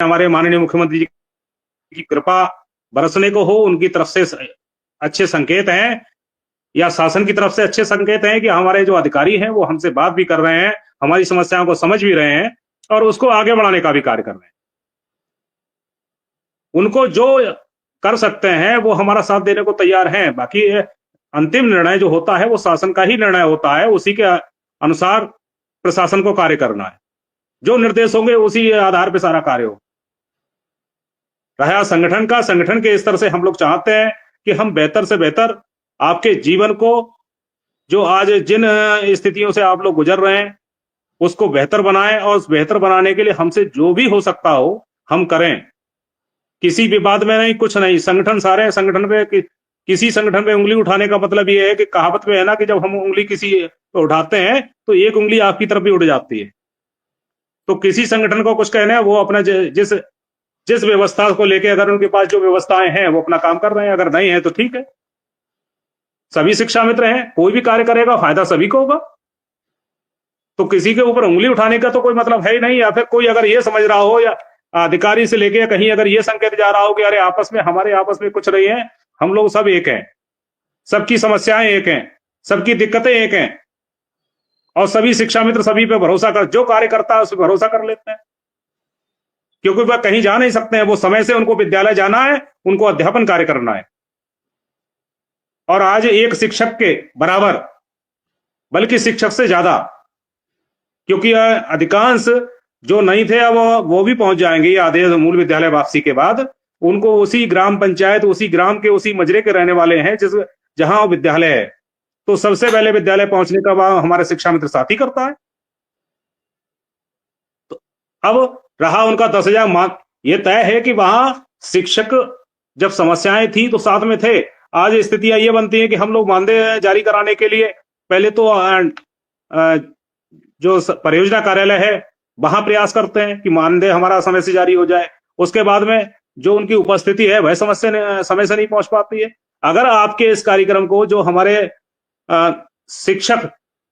हमारे माननीय मुख्यमंत्री जी की कृपा बरसने को हो, उनकी तरफ से अच्छे संकेत हैं, या शासन की तरफ से अच्छे संकेत हैं कि हमारे जो अधिकारी हैं वो हमसे बात भी कर रहे हैं, हमारी समस्याओं को समझ भी रहे हैं और उसको आगे बढ़ाने का भी कार्य कर रहे हैं। उनको जो कर सकते हैं वो हमारा साथ देने को तैयार हैं। बाकी अंतिम निर्णय जो होता है वो शासन का ही निर्णय होता है, उसी के अनुसार प्रशासन को कार्य करना है। जो निर्देश होंगे उसी आधार पे सारा कार्य हो। रहा संगठन का, संगठन के स्तर से हम लोग चाहते हैं कि हम बेहतर से बेहतर आपके जीवन को, जो आज जिन स्थितियों से आप लोग गुजर रहे हैं, उसको बेहतर बनाएं और उस बेहतर बनाने के लिए हमसे जो भी हो सकता हो हम करें। किसी विवाद में नहीं, कुछ नहीं। संगठन सारे संगठन पे किसी संगठन पे उंगली उठाने का मतलब ये है कि कहावत में है ना कि जब हम उंगली किसी पे उठाते हैं तो एक उंगली आपकी तरफ भी उठ जाती है। तो किसी संगठन को कुछ कहना है, वो अपना जिस जिस व्यवस्था को लेके, अगर उनके पास जो व्यवस्थाएं हैं वो अपना काम कर रहे हैं, अगर नहीं है तो ठीक है। सभी शिक्षा मित्र हैं, कोई भी कार्य करेगा फायदा सभी को होगा। तो किसी के ऊपर उंगली उठाने का तो कोई मतलब है ही नहीं। या फिर कोई अगर ये समझ रहा हो, या अधिकारी से लेके कहीं अगर ये संकेत जा रहा हो कि अरे आपस में, हमारे आपस में कुछ नहीं है, हम लोग सब एक हैं, सबकी समस्याएं एक हैं, सबकी दिक्कतें एक हैं, और सभी शिक्षा मित्र सभी पे भरोसा कर, जो कार्य करता है उस पर भरोसा कर लेते हैं, क्योंकि वह कहीं जा नहीं सकते हैं। वो समय से उनको विद्यालय जाना है, उनको अध्यापन कार्य करना है। और आज एक शिक्षक के बराबर, बल्कि शिक्षक से ज्यादा, क्योंकि अधिकांश जो नहीं थे अब वो भी पहुंच जाएंगे आदेश मूल विद्यालय वापसी के बाद। उनको उसी ग्राम पंचायत, उसी ग्राम के, उसी मजरे के रहने वाले हैं जिस जहां विद्यालय है। तो सबसे पहले विद्यालय पहुंचने का वह हमारे शिक्षा मित्र साथी करता है। तो अब रहा उनका 10,000 मार्क, ये तय है कि वहां शिक्षक जब समस्याएं थी तो साथ में थे। आज स्थितियां ये बनती है कि हम लोग मानदेय जारी कराने के लिए पहले तो जो परियोजना कार्यालय है वहां प्रयास करते हैं कि मानदेय हमारा समय से जारी हो जाए। उसके बाद में जो उनकी उपस्थिति है वह समय से नहीं पहुंच पाती है। अगर आपके इस कार्यक्रम को जो हमारे शिक्षक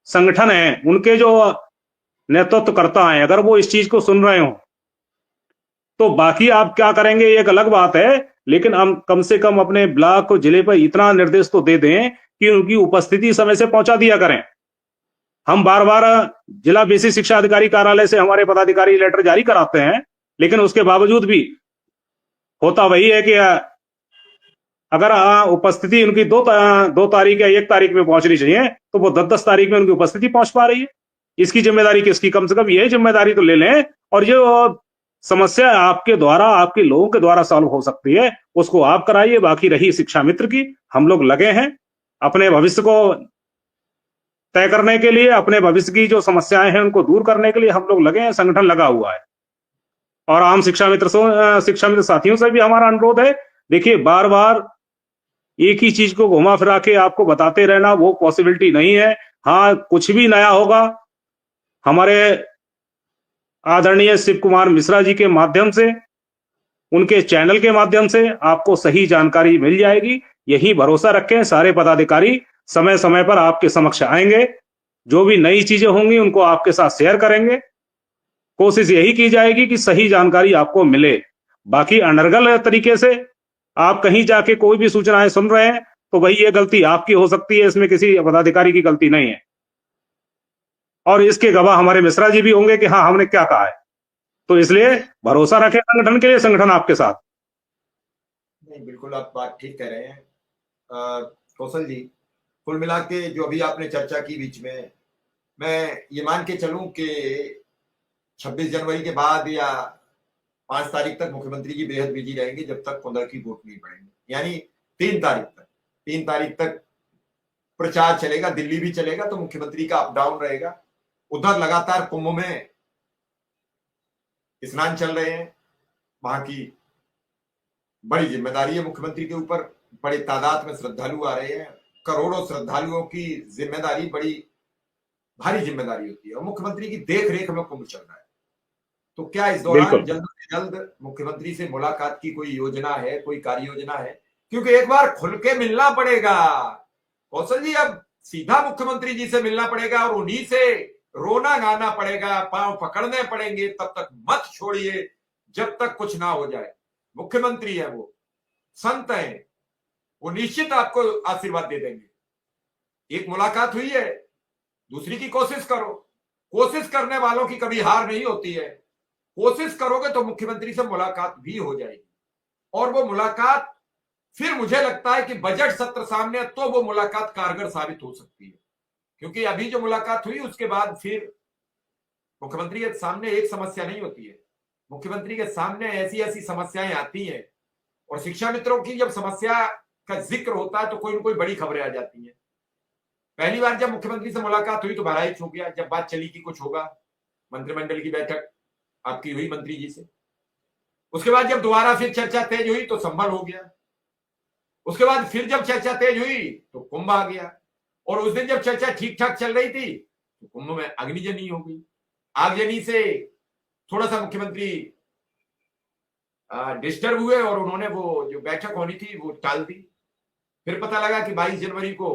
संगठन है, उनके जो नेतृत्व करता है, अगर वो इस चीज को सुन रहे हो, तो बाकी आप क्या करेंगे एक अलग बात है, लेकिन हम कम से कम अपने ब्लॉक को, जिले पर इतना निर्देश तो दे दें कि उनकी उपस्थिति समय से पहुंचा दिया करें। हम बार बार जिला बेसिक शिक्षा अधिकारी कार्यालय से हमारे पदाधिकारी लेटर जारी कराते हैं, लेकिन उसके बावजूद भी होता वही है कि अगर उपस्थिति उनकी दो तारीख या 1 तारीख में पहुंचनी चाहिए, तो वो 10 तारीख में उनकी उपस्थिति पहुंच पा रही है। इसकी जिम्मेदारी किसकी? कम से कम ये जिम्मेदारी तो ले लें, और जो समस्या आपके द्वारा, आपके लोगों के द्वारा सॉल्व हो सकती है उसको आप कराइए। बाकी रही शिक्षा मित्र की, हम लोग लगे हैं अपने भविष्य को तय करने के लिए, अपने भविष्य की जो समस्याएं हैं उनको दूर करने के लिए हम लोग लगे हैं, संगठन लगा हुआ है। और आम शिक्षा मित्र साथियों से भी हमारा अनुरोध है, देखिए बार बार एक ही चीज को घुमा फिरा के आपको बताते रहना वो पॉसिबिलिटी नहीं है। हाँ, कुछ भी नया होगा हमारे आदरणीय शिव कुमार मिश्रा जी के माध्यम से, उनके चैनल के माध्यम से आपको सही जानकारी मिल जाएगी। यही भरोसा रखें, सारे पदाधिकारी समय समय पर आपके समक्ष आएंगे, जो भी नई चीजें होंगी उनको आपके साथ शेयर करेंगे। कोशिश यही की जाएगी कि सही जानकारी आपको मिले। बाकी अनर्गल तरीके से आप कहीं जाके कोई भी सूचनाएं सुन रहे हैं तो वही ये गलती आपकी हो सकती है, इसमें किसी पदाधिकारी की गलती नहीं है। और इसके गवाह हमारे मिश्रा जी भी होंगे कि हाँ हमने क्या कहा है। तो इसलिए भरोसा रखें संगठन के लिए, संगठन आपके साथ। नहीं, बिल्कुल आप बात ठीक कह रहे हैं कौशल जी। कुल मिला के जो अभी आपने चर्चा की बीच में, मैं ये मान के चलूं कि 26 जनवरी के बाद या 5 तारीख तक मुख्यमंत्री जी बेहद बिजी रहेंगे, जब तक 15 की वोट नहीं पड़ेंगे। यानी 3 तारीख तक प्रचार चलेगा, दिल्ली भी चलेगा, तो मुख्यमंत्री का अप डाउन रहेगा। उधर लगातार कुंभ में स्नान चल रहे हैं, वहां की बड़ी जिम्मेदारी है मुख्यमंत्री के ऊपर। बड़े तादाद में श्रद्धालु आ रहे हैं, करोड़ों श्रद्धालुओं की जिम्मेदारी बड़ी भारी जिम्मेदारी होती है, और मुख्यमंत्री की देख रेख में कुंभ चल रहा है। तो क्या इस दौरान जल्द से जल्द मुख्यमंत्री से मुलाकात की कोई योजना है, कोई कार्य योजना है? क्योंकि एक बार खुल के मिलना पड़ेगा कौशल जी, अब सीधा मुख्यमंत्री जी से मिलना पड़ेगा और उन्हीं से रोना गाना पड़ेगा, पांव पकड़ने पड़ेंगे। तब तक मत छोड़िए, जब तक कुछ ना हो जाए। मुख्यमंत्री है, वो संत हैं, वो निश्चित आपको आशीर्वाद दे देंगे। एक मुलाकात हुई है, दूसरी की कोशिश करो। कोशिश करने वालों की कभी हार नहीं होती है। कोशिश करोगे तो मुख्यमंत्री से मुलाकात भी हो जाएगी, और वो मुलाकात फिर मुझे लगता है कि बजट सत्र सामने है तो वो मुलाकात कारगर साबित हो सकती है। क्योंकि अभी जो मुलाकात हुई उसके बाद फिर मुख्यमंत्री के सामने एक समस्या नहीं होती है, मुख्यमंत्री के सामने ऐसी ऐसी समस्याएं आती हैं, और शिक्षा मित्रों की जब समस्या का जिक्र होता है तो कोई ना कोई बड़ी खबरें आ जाती हैं। पहली बार जब मुख्यमंत्री से मुलाकात हुई तो बहराइच हो गया, जब बात चली कि कुछ होगा, मंत्रिमंडल की बैठक आपकी हुई मंत्री जी से। उसके बाद जब दोबारा फिर चर्चा तेज हुई तो संभल हो गया। उसके बाद फिर जब चर्चा तेज हुई तो कुंभ आ गया, और उस दिन जब चर्चा ठीक ठाक चल रही थी तो कुंभ में अग्निजनी हो गई। आगजनी से थोड़ा सा मुख्यमंत्री डिस्टर्ब हुए और उन्होंने वो जो बैठक होनी थी वो टाल दी। फिर पता लगा कि 22 जनवरी को